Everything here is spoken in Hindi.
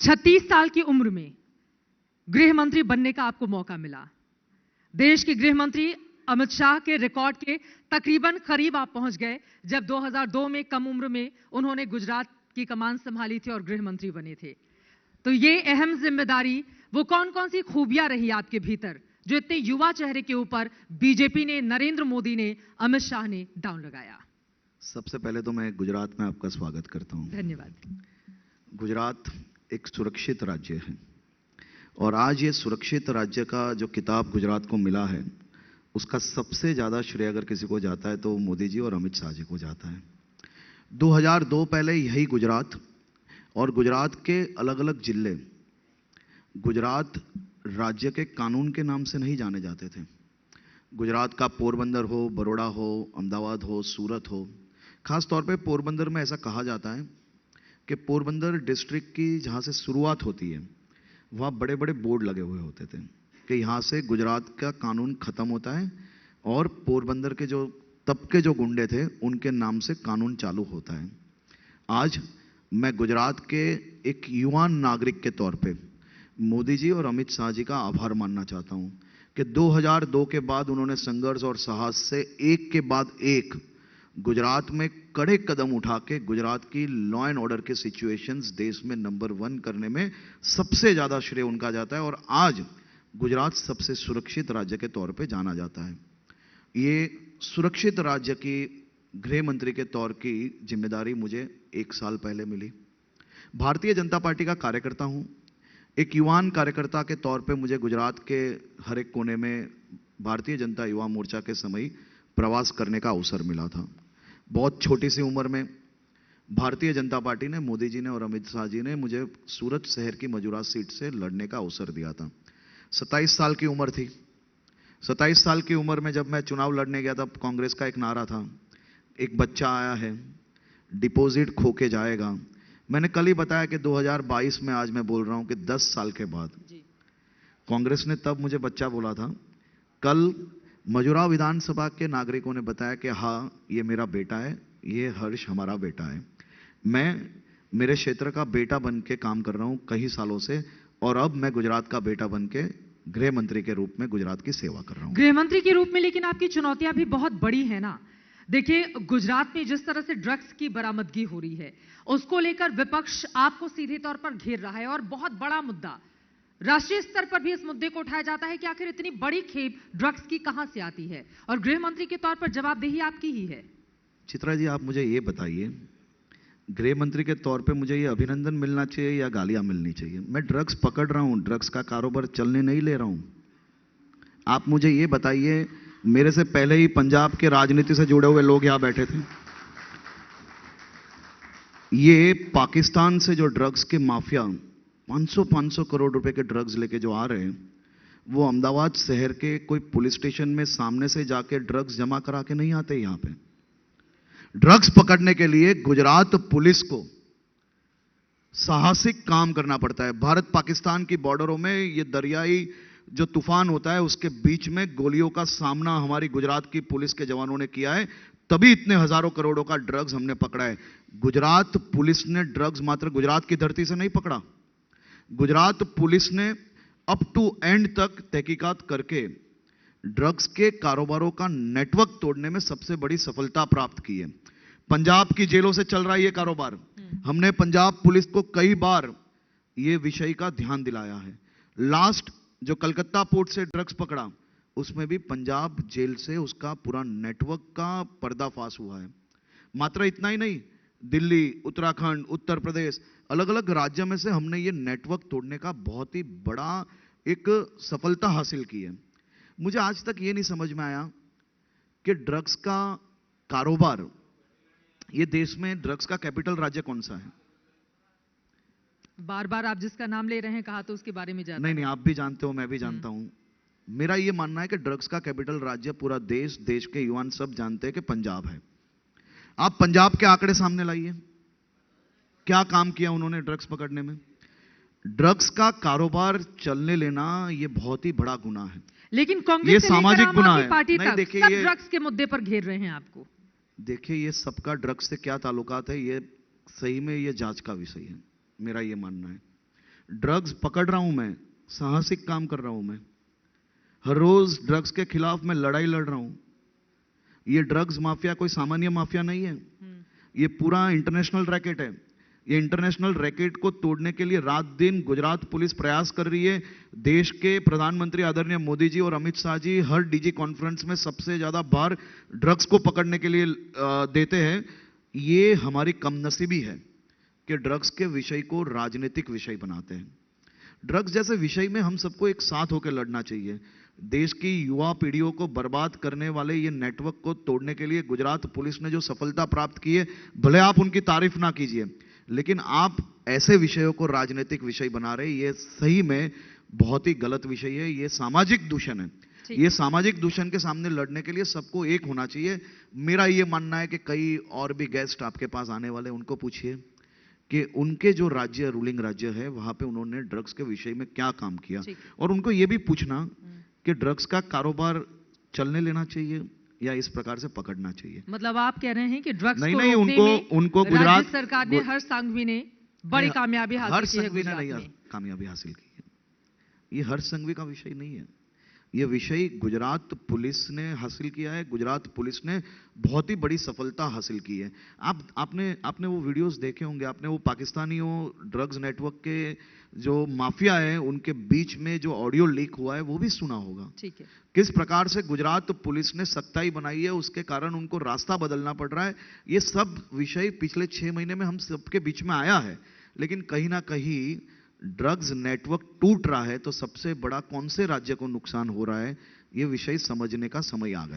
36 साल की उम्र में गृह मंत्री बनने का आपको मौका मिला। देश के गृह मंत्री अमित शाह के रिकॉर्ड के तकरीबन करीब आप पहुंच गए जब 2002 में कम उम्र में उन्होंने गुजरात की कमान संभाली थी और गृह मंत्री बने थे। तो ये अहम जिम्मेदारी, वो कौन कौन सी खूबियां रही आपके भीतर जो इतने युवा चेहरे के ऊपर बीजेपी ने, नरेंद्र मोदी ने, अमित शाह ने डाउन लगाया? सबसे पहले तो मैं गुजरात में आपका स्वागत करता हूं। धन्यवाद। गुजरात एक सुरक्षित राज्य है और आज ये सुरक्षित राज्य का जो खिताब गुजरात को मिला है उसका सबसे ज्यादा श्रेय अगर किसी को जाता है तो मोदी जी और अमित शाह जी को जाता है। 2002 पहले यही गुजरात और गुजरात के अलग अलग जिले गुजरात राज्य के कानून के नाम से नहीं जाने जाते थे। गुजरात का पोरबंदर हो, बड़ौदा हो, अहमदाबाद हो, सूरत हो, खास तौर पे पोरबंदर में ऐसा कहा जाता है कि पोरबंदर डिस्ट्रिक्ट की जहाँ से शुरुआत होती है वहाँ बड़े बड़े बोर्ड लगे हुए होते थे कि यहाँ से गुजरात का कानून खत्म होता है और पोरबंदर के जो तब के जो गुंडे थे उनके नाम से कानून चालू होता है। आज मैं गुजरात के एक युवा नागरिक के तौर पे मोदी जी और अमित शाह जी का आभार मानना चाहता हूँ कि 2002 के बाद उन्होंने संघर्ष और साहस से एक के बाद एक गुजरात में कड़े कदम उठा के गुजरात की लॉ एंड ऑर्डर के सिचुएशंस देश में नंबर 1 करने में सबसे ज्यादा श्रेय उनका जाता है और आज गुजरात सबसे सुरक्षित राज्य के तौर पे जाना जाता है। ये सुरक्षित राज्य की गृह मंत्री के तौर की जिम्मेदारी मुझे 1 साल पहले मिली। भारतीय जनता पार्टी का कार्यकर्ता हूं। एक युवान कार्यकर्ता के तौर पे मुझे गुजरात के हर एक कोने में भारतीय जनता युवा मोर्चा के समय प्रवास करने का अवसर मिला था। बहुत छोटी सी उम्र में भारतीय जनता पार्टी ने, मोदी जी ने और अमित शाह जी ने मुझे सूरत शहर की मजूरा सीट से लड़ने का अवसर दिया था। 27 साल की उम्र थी। 27 साल की उम्र में जब मैं चुनाव लड़ने गया तब कांग्रेस का एक नारा था, एक बच्चा आया है डिपॉजिट खो के जाएगा। मैंने कल ही बताया कि 2022 में आज मैं बोल रहा हूं कि 10 साल के बाद कांग्रेस ने तब मुझे बच्चा बोला था। कल मजूरा विधानसभा के नागरिकों ने बताया कि हाँ ये मेरा बेटा है, ये हर्ष हमारा बेटा है। मैं मेरे क्षेत्र का बेटा बन के काम कर रहा हूं कई सालों से और अब मैं गुजरात का बेटा बन के गृह मंत्री के रूप में गुजरात की सेवा कर रहा हूं। गृह मंत्री के रूप में लेकिन आपकी चुनौतियां भी बहुत बड़ी है ना। देखिए, गुजरात में जिस तरह से ड्रग्स की बरामदगी हो रही है उसको लेकर विपक्ष आपको सीधे तौर पर घेर रहा है और बहुत बड़ा मुद्दा राष्ट्रीय स्तर पर भी इस मुद्दे को उठाया जाता है कि आखिर इतनी बड़ी खेप ड्रग्स की कहां से आती है और गृह मंत्री के तौर पर जवाबदेही आपकी ही है। चित्रा जी, आप मुझे ये बताइए, गृह मंत्री के तौर पे मुझे ये अभिनंदन मिलना चाहिए या गालियां मिलनी चाहिए? मैं ड्रग्स पकड़ रहा हूं, ड्रग्स का कारोबार चलने नहीं ले रहा हूं। आप मुझे ये बताइए, मेरे से पहले ही पंजाब के राजनीति से जुड़े हुए लोग यहां बैठे थे। ये पाकिस्तान से जो ड्रग्स के माफिया 500 करोड़ रुपए के ड्रग्स लेके जो आ रहे हैं, वो अहमदाबाद शहर के कोई पुलिस स्टेशन में सामने से जाके ड्रग्स जमा करा के नहीं आते। यहां पे ड्रग्स पकड़ने के लिए गुजरात पुलिस को साहसिक काम करना पड़ता है। भारत पाकिस्तान की बॉर्डरों में ये दरियाई जो तूफान होता है उसके बीच में गोलियों का सामना हमारी गुजरात की पुलिस के जवानों ने किया है, तभी इतने हजारों करोड़ों का ड्रग्स हमने पकड़ा है। गुजरात पुलिस ने ड्रग्स मात्र गुजरात की धरती से नहीं पकड़ा। गुजरात पुलिस ने अप टू एंड तक तहकीकात करके ड्रग्स के कारोबारों का नेटवर्क तोड़ने में सबसे बड़ी सफलता प्राप्त की है। पंजाब की जेलों से चल रहा है ये कारोबार। हमने पंजाब पुलिस को कई बार ये विषय का ध्यान दिलाया है। लास्ट जो कलकत्ता पोर्ट से ड्रग्स पकड़ा उसमें भी पंजाब जेल से उसका पूरा नेटवर्क का पर्दाफाश हुआ है। मात्र इतना ही नहीं, दिल्ली, उत्तराखंड, उत्तर प्रदेश, अलग अलग राज्यों में से हमने ये नेटवर्क तोड़ने का बहुत ही बड़ा एक सफलता हासिल की है। मुझे आज तक ये नहीं समझ में आया कि ड्रग्स का कारोबार, ये देश में ड्रग्स का कैपिटल राज्य कौन सा है? बार बार आप जिसका नाम ले रहे हैं कहा तो उसके बारे में जानते नहीं, आप भी जानते हो, मैं भी जानता हूं। मेरा ये मानना है कि ड्रग्स का कैपिटल राज्य पूरा देश के युवा सब जानते हैं कि पंजाब है। आप पंजाब के आंकड़े सामने लाइए, क्या काम किया उन्होंने ड्रग्स पकड़ने में। ड्रग्स का कारोबार चलने लेना ये बहुत ही बड़ा गुनाह है, लेकिन कांग्रेस ये सामाजिक गुनाह है। पार्टी नहीं, तक देखिए, सब ये ड्रग्स के मुद्दे पर घेर रहे हैं आपको। देखिए, ये सबका ड्रग्स से क्या ताल्लुकात है, ये सही में ये जांच का विषय है, मेरा ये मानना है। ड्रग्स पकड़ रहा हूं मैं, साहसिक काम कर रहा हूं मैं। हर रोज ड्रग्स के खिलाफ मैं लड़ाई लड़ रहा हूं। ये ड्रग्स माफिया कोई सामान्य माफिया नहीं है, ये पूरा इंटरनेशनल रैकेट है। ये इंटरनेशनल रैकेट को तोड़ने के लिए रात दिन गुजरात पुलिस प्रयास कर रही है। देश के प्रधानमंत्री आदरणीय मोदी जी और अमित शाह जी हर डीजी कॉन्फ्रेंस में सबसे ज्यादा भार ड्रग्स को पकड़ने के लिए देते हैं। ये हमारी कमनसीबी है कि ड्रग्स के विषय को राजनीतिक विषय बनाते हैं। ड्रग्स जैसे विषय में हम सबको एक साथ होकर लड़ना चाहिए। देश की युवा पीढ़ियों को बर्बाद करने वाले ये नेटवर्क को तोड़ने के लिए गुजरात पुलिस ने जो सफलता प्राप्त की है, भले आप उनकी तारीफ ना कीजिए, लेकिन आप ऐसे विषयों को राजनीतिक विषय बना रहे, ये सही में बहुत ही गलत विषय है। ये सामाजिक दूषण है। ये सामाजिक दूषण के सामने लड़ने के लिए सबको एक होना चाहिए। मेरा ये मानना है कि कई और भी गेस्ट आपके पास आने वाले, उनको पूछिए कि उनके जो राज्य, रूलिंग राज्य है, वहां पे उन्होंने ड्रग्स के विषय में क्या काम किया, और उनको ये भी पूछना कि ड्रग्स का कारोबार चलने लेना चाहिए या इस प्रकार से पकड़ना चाहिए। मतलब आप कह रहे हैं कि ड्रग्स नहीं, को नहीं, उनको गुजरात राज्य सरकार ने हर संघवी ने बड़ी कामयाबी हासिल की है। गुजरात ने कामयाबी हासिल की है। ये हर संघवी का विषय नहीं है, ये विषय गुजरात पुलिस ने हासिल किया है। गुजरात पुलिस ने बहुत ही बड़ी सफलता हासिल की है। आपने वो वीडियोस देखे होंगे, आपने वो पाकिस्तानियों ड्रग्स नेटवर्क के जो माफिया है उनके बीच में जो ऑडियो लीक हुआ है वो भी सुना होगा। ठीक है, किस प्रकार से गुजरात पुलिस ने सख्ताई बनाई है, उसके कारण उनको रास्ता बदलना पड़ रहा है। ये सब विषय पिछले 6 महीने में हम सबके बीच में आया है, लेकिन कहीं ना कहीं ड्रग्स नेटवर्क टूट रहा है तो सबसे बड़ा कौन से राज्य को नुकसान हो रहा है, ये विषय समझने का समय आ गया।